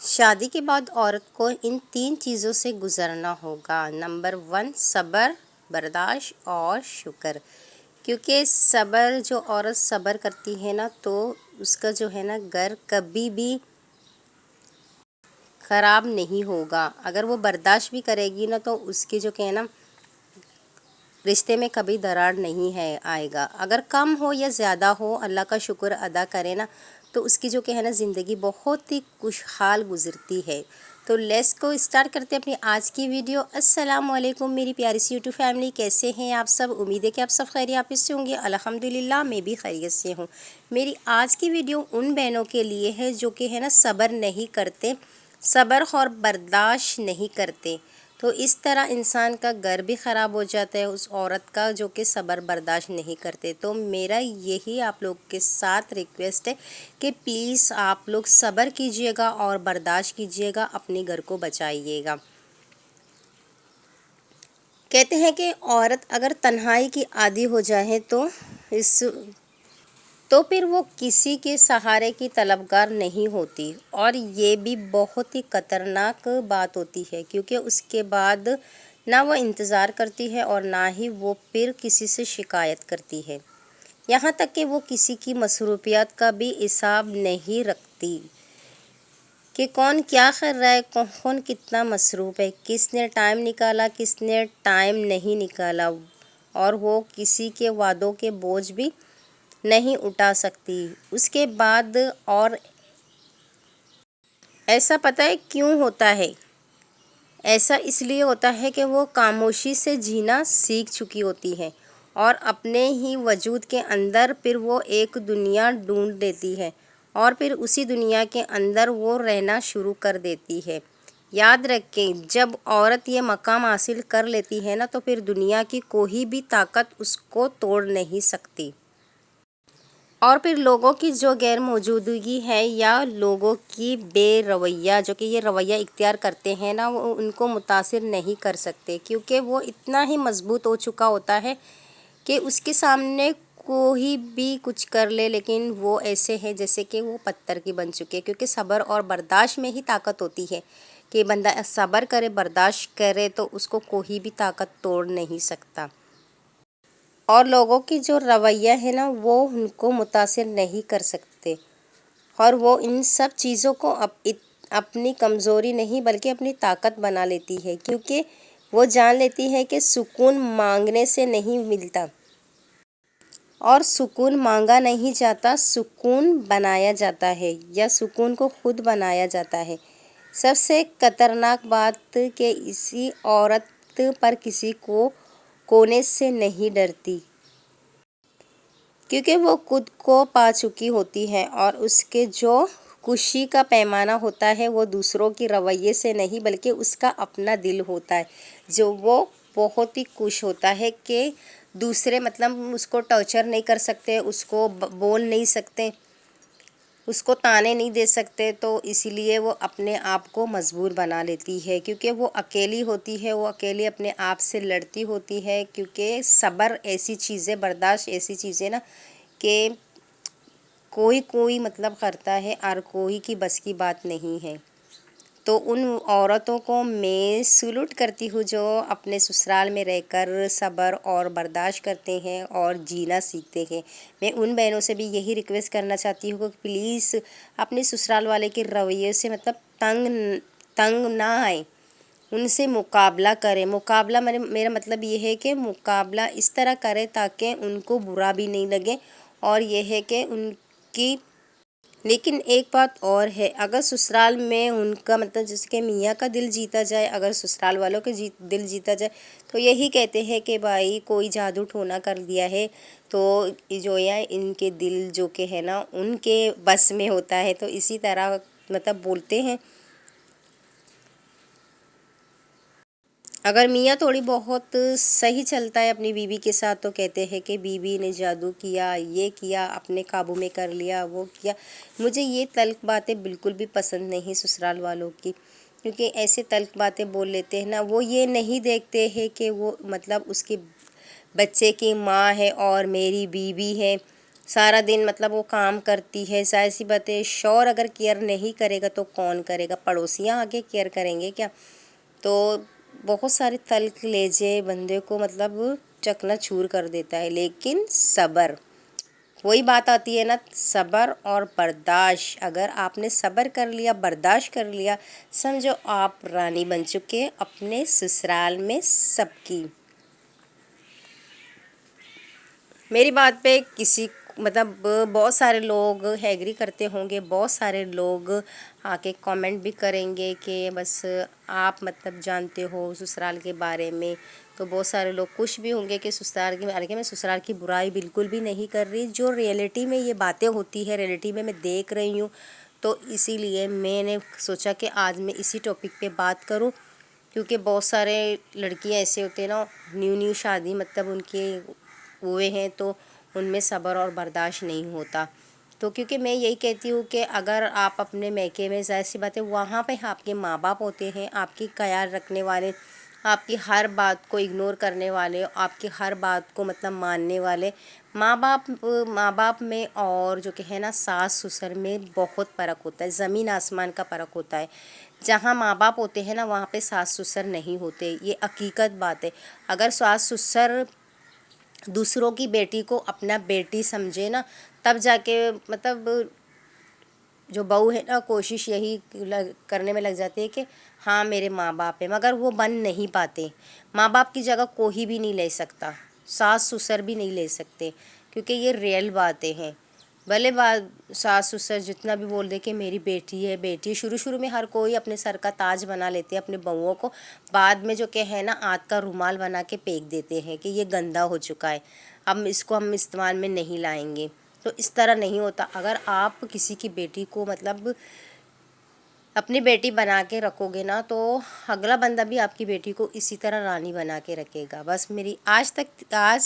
شادی کے بعد عورت کو ان 3 چیزوں سے گزرنا ہوگا۔ نمبر 1 صبر، برداشت اور شکر۔ کیونکہ جو عورت صبر کرتی ہے نا تو اس کا جو ہے نا گھر کبھی بھی خراب نہیں ہوگا۔ اگر وہ برداشت بھی کرے گی نا تو اس کی جو کہ ہے نا رشتے میں کبھی دراڑ نہیں آئے گا۔ اگر کم ہو یا زیادہ ہو اللہ کا شکر ادا کرے نا تو اس کی جو کہ ہے نا زندگی بہت ہی خوشحال گزرتی ہے۔ تو لیٹس کو اسٹارٹ کرتے ہیں اپنی آج کی ویڈیو۔ السلام علیکم میری پیاری سی یوٹیوب فیملی، کیسے ہیں آپ سب؟ امید ہے کہ آپ سب خیریت سے ہوں گے۔ الحمدللہ میں بھی خیریت سے ہوں۔ میری آج کی ویڈیو ان بہنوں کے لیے ہے جو کہ ہے نا صبر نہیں کرتے، صبر اور برداشت نہیں کرتے، تو اس طرح انسان کا گھر بھی خراب ہو جاتا ہے اس عورت کا جو کہ صبر برداشت نہیں کرتے۔ تو میرا یہی آپ لوگ کے ساتھ ریکویسٹ ہے کہ پلیز آپ لوگ صبر کیجئے گا اور برداشت کیجئے گا، اپنے گھر کو بچائیے گا۔ کہتے ہیں کہ عورت اگر تنہائی کی عادی ہو جائے تو پھر وہ کسی کے سہارے کی طلبگار نہیں ہوتی، اور یہ بھی بہت ہی خطرناک بات ہوتی ہے کیونکہ اس کے بعد نہ وہ انتظار کرتی ہے اور نہ ہی وہ پھر کسی سے شکایت کرتی ہے، یہاں تک کہ وہ کسی کی مصروفیات کا بھی حساب نہیں رکھتی کہ کون کیا کر رہا ہے، کون کتنا مصروف ہے، کس نے ٹائم نکالا، کس نے ٹائم نہیں نکالا، اور وہ کسی کے وعدوں کے بوجھ بھی نہیں اٹھا سکتی اس کے بعد۔ اور ایسا پتہ ہے کیوں ہوتا ہے؟ ایسا اس لیے ہوتا ہے کہ وہ خاموشی سے جینا سیکھ چکی ہوتی ہے، اور اپنے ہی وجود کے اندر پھر وہ ایک دنیا ڈھونڈ لیتی ہے، اور پھر اسی دنیا کے اندر وہ رہنا شروع کر دیتی ہے۔ یاد رکھیں، جب عورت یہ مقام حاصل کر لیتی ہے نا تو پھر دنیا کی کوئی بھی طاقت اس کو توڑ نہیں سکتی، اور پھر لوگوں کی جو غیر موجودگی ہے یا لوگوں کی بے رویہ جو کہ یہ رویہ اختیار کرتے ہیں نا وہ ان کو متاثر نہیں کر سکتے، کیونکہ وہ اتنا ہی مضبوط ہو چکا ہوتا ہے کہ اس کے سامنے کوئی بھی کچھ کر لے، لیکن وہ ایسے ہیں جیسے کہ وہ پتھر کی بن چکے، کیونکہ صبر اور برداشت میں ہی طاقت ہوتی ہے کہ بندہ صبر کرے، برداشت کرے تو اس کو کوئی بھی طاقت توڑ نہیں سکتا، اور لوگوں کی جو رویہ ہے نا وہ ان کو متاثر نہیں کر سکتے، اور وہ ان سب چیزوں کو اپنی کمزوری نہیں بلکہ اپنی طاقت بنا لیتی ہے، کیونکہ وہ جان لیتی ہے کہ سکون مانگنے سے نہیں ملتا، اور سکون مانگا نہیں جاتا، سکون بنایا جاتا ہے، یا سکون کو خود بنایا جاتا ہے۔ سب سے خطرناک بات کہ اسی عورت پر کسی کو کونے سے نہیں ڈرتی، کیونکہ وہ خود کو پا چکی ہوتی ہے، اور اس کے جو خوشی کا پیمانہ ہوتا ہے وہ دوسروں کی رویے سے نہیں بلکہ اس کا اپنا دل ہوتا ہے، جو وہ بہت ہی خوش ہوتا ہے کہ دوسرے اس کو ٹارچر نہیں کر سکتے، اس کو بول نہیں سکتے، اس کو تانے نہیں دے سکتے، تو اسی لیے وہ اپنے آپ کو مجبور بنا لیتی ہے، کیونکہ وہ اکیلی ہوتی ہے، وہ اکیلی اپنے آپ سے لڑتی ہوتی ہے، کیونکہ صبر ایسی چیز ہے، برداشت ایسی چیز ہے نا کہ کوئی کرتا ہے اور کوئی کی بس کی بات نہیں ہے۔ تو ان عورتوں کو میں سلوٹ کرتی ہوں جو اپنے سسرال میں رہ کر صبر اور برداشت کرتے ہیں اور جینا سیکھتے ہیں۔ میں ان بہنوں سے بھی یہی ریکویسٹ کرنا چاہتی ہوں کہ پلیز اپنے سسرال والے کے رویے سے تنگ نہ آئیں، ان سے مقابلہ کریں۔ مقابلہ میرا مطلب یہ ہے کہ مقابلہ اس طرح کریں تاکہ ان کو برا بھی نہیں لگے، اور یہ ہے کہ ان کی لیکن ایک بات اور ہے، اگر سسرال میں ان کا جیسے کہ میاں کا دل جیتا جائے، اگر سسرال والوں کے دل جیتا جائے تو یہی کہتے ہیں کہ بھائی کوئی جادو ٹونا کر دیا ہے تو جو ہے ان کے دل جو کہ ہے نا ان کے بس میں ہوتا ہے، تو اسی طرح بولتے ہیں۔ اگر میاں تھوڑی بہت صحیح چلتا ہے اپنی بیوی کے ساتھ تو کہتے ہیں کہ بیوی نے جادو کیا، یہ کیا، اپنے قابو میں کر لیا، وہ کیا۔ مجھے یہ تلخ باتیں بالکل بھی پسند نہیں سسرال والوں کی، کیونکہ ایسے تلخ باتیں بول لیتے ہیں نا، وہ یہ نہیں دیکھتے ہیں کہ وہ اس کے بچے کی ماں ہے اور میری بیوی ہے، سارا دن مطلب وہ کام کرتی ہے، ظاہر سی بات ہے شوہر اگر کیئر نہیں کرے گا تو کون کرے گا، پڑوسیاں آگے کیئر کریں گے کیا؟ تو بہت سارے تلخ لہجے بندے کو مطلب چکنا چور کر دیتا ہے، لیکن صبر، وہی بات آتی ہے نا، صبر اور برداشت، اگر آپ نے صبر کر لیا، برداشت کر لیا، سمجھو آپ رانی بن چکے اپنے سسرال میں سب کی۔ میری بات پہ کسی مطلب بہت سارے لوگ ایگری کرتے ہوں گے، بہت سارے لوگ آ کے کامنٹ بھی کریں گے کہ بس آپ مطلب جانتے ہو سسرال کے بارے میں، تو بہت سارے لوگ خوش بھی ہوں گے کہ سسرال کی، حالانکہ میں سسرال کی برائی بالکل بھی نہیں کر رہی، جو ریئلٹی میں یہ باتیں ہوتی ہے، ریئلٹی میں دیکھ رہی ہوں، تو اسی لیے میں نے سوچا کہ آج میں اسی ٹاپک پہ بات کروں، کیونکہ بہت سارے لڑکیاں ایسے ہوتے ہیں نا، نیو شادی مطلب ان کے ہوئے ہیں تو ان میں صبر اور برداشت نہیں ہوتا، تو کیونکہ میں یہی کہتی ہوں کہ اگر آپ اپنے میکے میں، ظاہر سی بات ہے وہاں پہ آپ کے ماں باپ ہوتے ہیں، آپ کی خیال رکھنے والے، آپ کی ہر بات کو اگنور کرنے والے، آپ کی ہر بات کو مطلب ماننے والے ماں باپ میں، اور جو کہ ہے نا ساس سسر میں بہت فرق ہوتا ہے، زمین آسمان کا فرق ہوتا ہے۔ جہاں ماں باپ ہوتے ہیں نا وہاں پہ ساس سسر نہیں ہوتے، یہ حقیقت بات ہے۔ اگر ساس سسر دوسروں کی بیٹی کو اپنا بیٹی سمجھے نا، تب جا کے مطلب جو بہو ہے نا کوشش یہی کرنے میں لگ جاتی ہے کہ ہاں میرے ماں باپ ہیں، مگر وہ بن نہیں پاتے۔ ماں باپ کی جگہ کوئی بھی نہیں لے سکتا، ساس سسر بھی نہیں لے سکتے، کیونکہ یہ ریئل باتیں ہیں۔ بھلے ساس سسر جتنا بھی بول دے کہ میری بیٹی ہے، بیٹی، شروع میں ہر کوئی اپنے سر کا تاج بنا لیتے ہیں اپنے بہوؤں کو، بعد میں جو کہ ہے نا آنت کا رومال بنا کے پھینک دیتے ہیں کہ یہ گندا ہو چکا ہے، اب اس کو ہم استعمال میں نہیں لائیں گے۔ تو اس طرح نہیں ہوتا، اگر آپ کسی کی بیٹی کو مطلب اپنی بیٹی بنا کے رکھو گے نا تو اگلا بندہ بھی آپ کی بیٹی کو اسی طرح رانی بنا کے رکھے گا۔ بس میری آج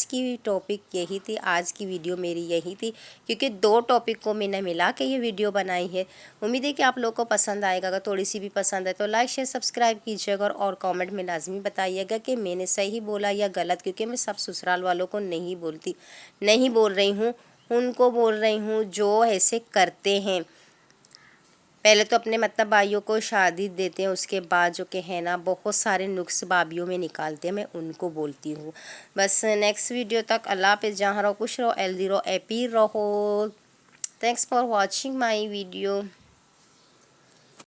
کی ٹاپک یہی تھی، آج کی ویڈیو میری یہی تھی، کیونکہ دو ٹاپک کو میں نے ملا کے یہ ویڈیو بنائی ہے۔ امید ہے کہ آپ لوگوں کو پسند آئے گا، اگر تھوڑی سی بھی پسند ہے تو لائک شیئر سبسکرائب کیجیے گا، اور کامنٹ میں لازمی بتائیے گا کہ میں نے صحیح بولا یا غلط، کیونکہ میں سب سسرال والوں کو نہیں بول رہی ہوں، ان کو بول رہی ہوں جو ایسے کرتے ہیں۔ پہلے تو اپنے مطلب بھائیوں کو شادی دیتے ہیں، اس کے بعد جو کہ ہے نا بہت سارے نقص بھابھیوں میں نکالتے ہیں، میں ان کو بولتی ہوں۔ بس نیکسٹ ویڈیو تک اللہ حافظ، جہاں رہو خوش رہو، ہیلدی رہو، ہیپی رہو۔ Thanks for watching my video.